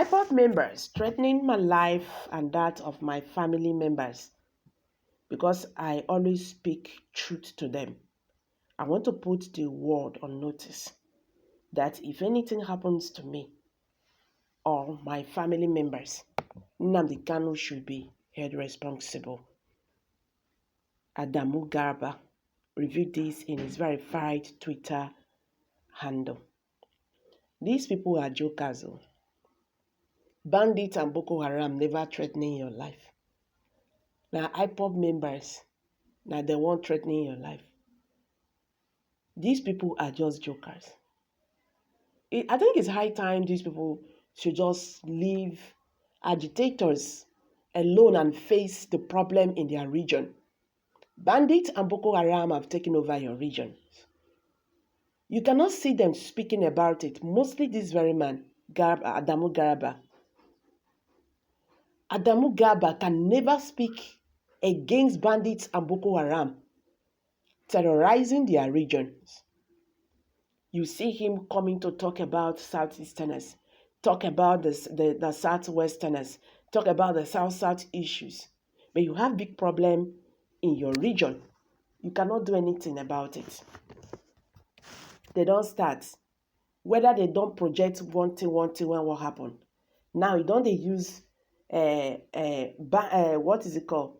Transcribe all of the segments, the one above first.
IPob members threatening my life and that of my family members because I always speak truth to them. I want to put the world on notice that if anything happens to me or my family members, Nnamdi Kanu should be held responsible. Adamu Garba reviewed this in his verified Twitter handle. These people are jokers. Bandits and Boko Haram never threatening your life. Now IPob members, now they won't threatening your life. These people are just jokers. I think it's high time these people should just leave agitators alone and face the problem in their region. Bandits and Boko Haram have taken over your region. You cannot see them speaking about it. Mostly this very man, Adamu Garba. Adamu Garba can never speak against bandits and Boko Haram terrorizing their regions. You see him coming to talk about Southeasterners, talk about the Southwesterners, talk about the South-South issues. But you have big problem in your region. You cannot do anything about it. They don't start. Whether they don't project one thing, when what happen. Now you don't they use what is it called?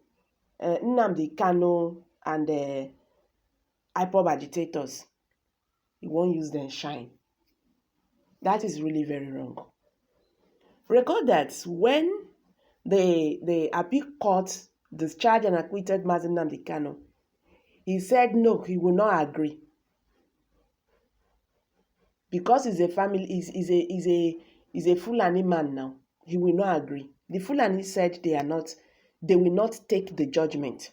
Nnamdi Kanu and IPob agitators. You won't use them shine. That is really very wrong. Record that when the appeal court discharged and acquitted Mazi Nnamdi Kanu, he said no, he will not agree. Because he's a family, he's a Fulani man now. He will not agree. The Fulani said they will not take the judgment.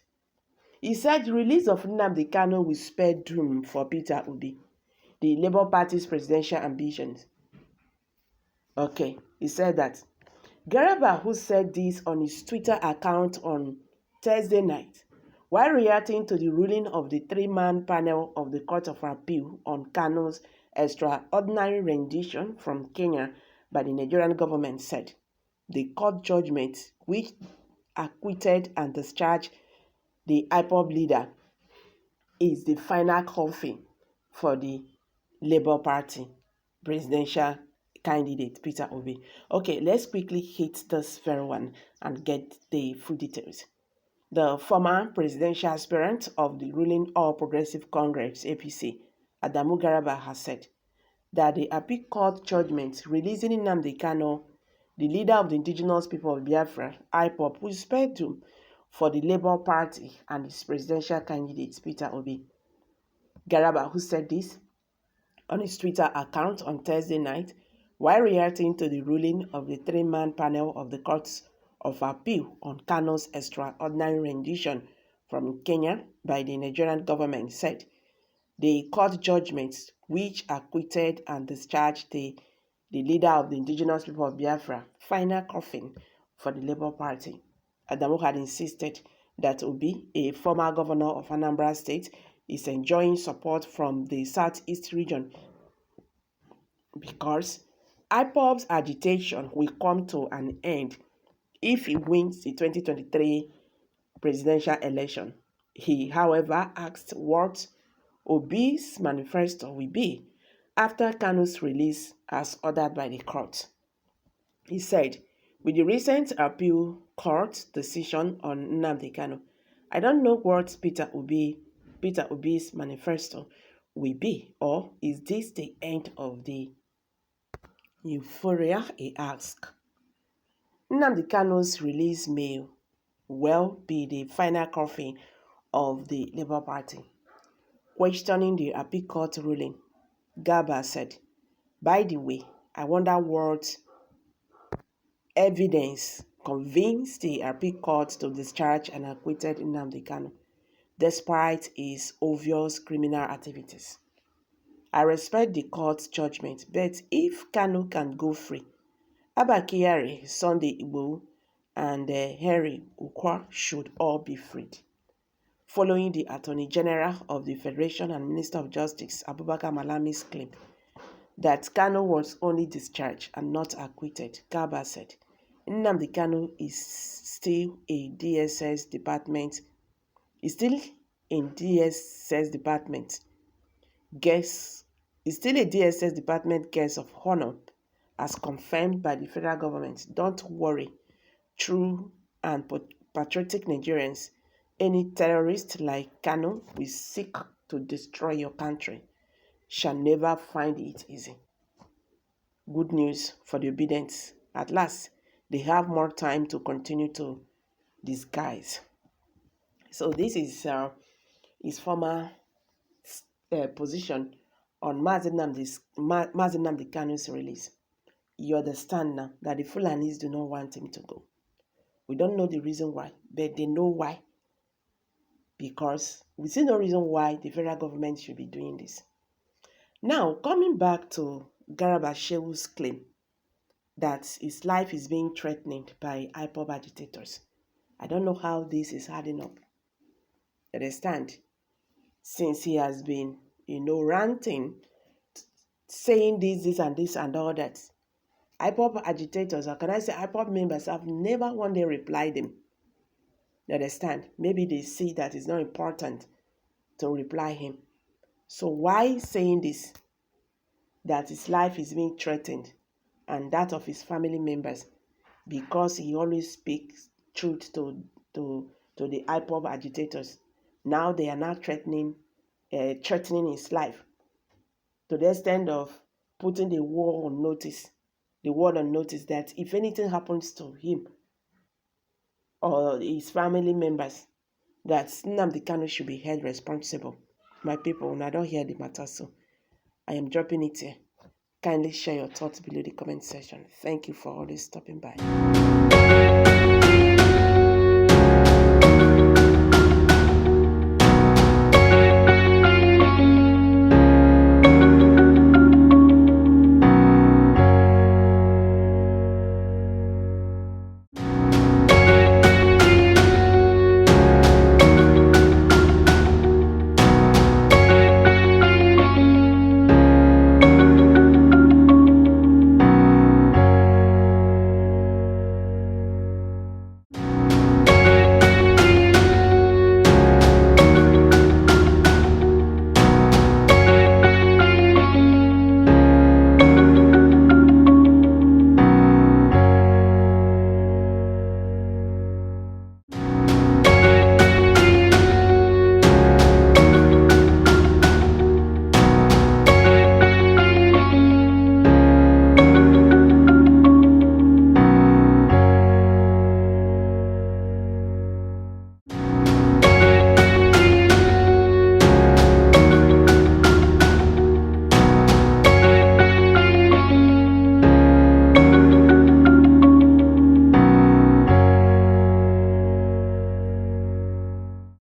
He said the release of Nnamdi Kanu will spare doom for Peter Obi, the Labour Party's presidential ambitions. Okay, he said that. Garba, who said this on his Twitter account on Thursday night, while reacting to the ruling of the three-man panel of the Court of Appeal on Kanu's extraordinary rendition from Kenya by the Nigerian government, said the court judgment, which acquitted and discharged the IPob leader, is the final coffin for the Labour Party presidential candidate Peter Obi. Okay, let's quickly hit this very one and get the full details. The former presidential aspirant of the ruling All Progressive Congress (APC), Adamu Garba, has said that the appeal court judgment releasing Nnamdi Kanu, the leader of the indigenous people of Biafra, IPob, will spare doom for the Labour Party and its presidential candidate Peter Obi. Garba, who said this on his Twitter account on Thursday night, while reacting to the ruling of the three-man panel of the Court of Appeal on Kanu's extraordinary rendition from Kenya by the Nigerian government, said the court judgments, which acquitted and discharged the leader of the indigenous people of Biafra, final coffin for the Labour Party. Adamu had insisted that Obi, a former governor of Anambra State, is enjoying support from the Southeast region because IPob's agitation will come to an end if he wins the 2023 presidential election. He, however, asked what Obi's manifesto will be after Kanu's release as ordered by the court. He said, with the recent appeal court decision on Nnamdi Kanu, I don't know what Peter Obi's manifesto will be, or is this the end of the euphoria, he asked. Nnamdi Kanu's release may well be the final coffin of the Labour Party. Questioning the appeal court ruling, Garba said, by the way, I wonder what evidence convinced the appeal court to discharge and acquitted Nnamdi Kanu, despite his obvious criminal activities. I respect the court's judgment, but if Kanu can go free, Abba Kyari, Sunday Igbo, and Henry Ukwa should all be freed. Following the Attorney General of the Federation and Minister of Justice, Abubakar Malami's claim that Kanu was only discharged and not acquitted. Garba said, Nnamdi Kanu is still a DSS department. Is still in DSS department. Is still a DSS department guest of honor, as confirmed by the federal government. Don't worry, true and patriotic Nigerians. Any terrorist like Kanu will seek to destroy your country shall never find it easy. Good news for the obedient. At last, they have more time to continue to disguise. So this is his former position on Mazi Nnamdi Kanu's release. You understand now that the Fulanis do not want him to go. We don't know the reason why, but they know why. Because we see no reason why the federal government should be doing this. Now, coming back to Garba Shewu's claim that his life is being threatened by IPob agitators. I don't know how this is adding up. Understand? Since he has been, ranting, saying this and all that. IPob agitators, or can I say IPob members, have never one day replied him. You understand? Maybe they see that it's not important to reply him. So why saying this? That his life is being threatened and that of his family members, because he always speaks truth to the IPob agitators. Now they are not threatening his life to the extent of putting the world on notice that if anything happens to him or his family members, that Nnamdi Kanu should be held responsible. My people, when I don't hear the matter, so I am dropping it here. Kindly share your thoughts below the comment section. Thank you for always stopping by.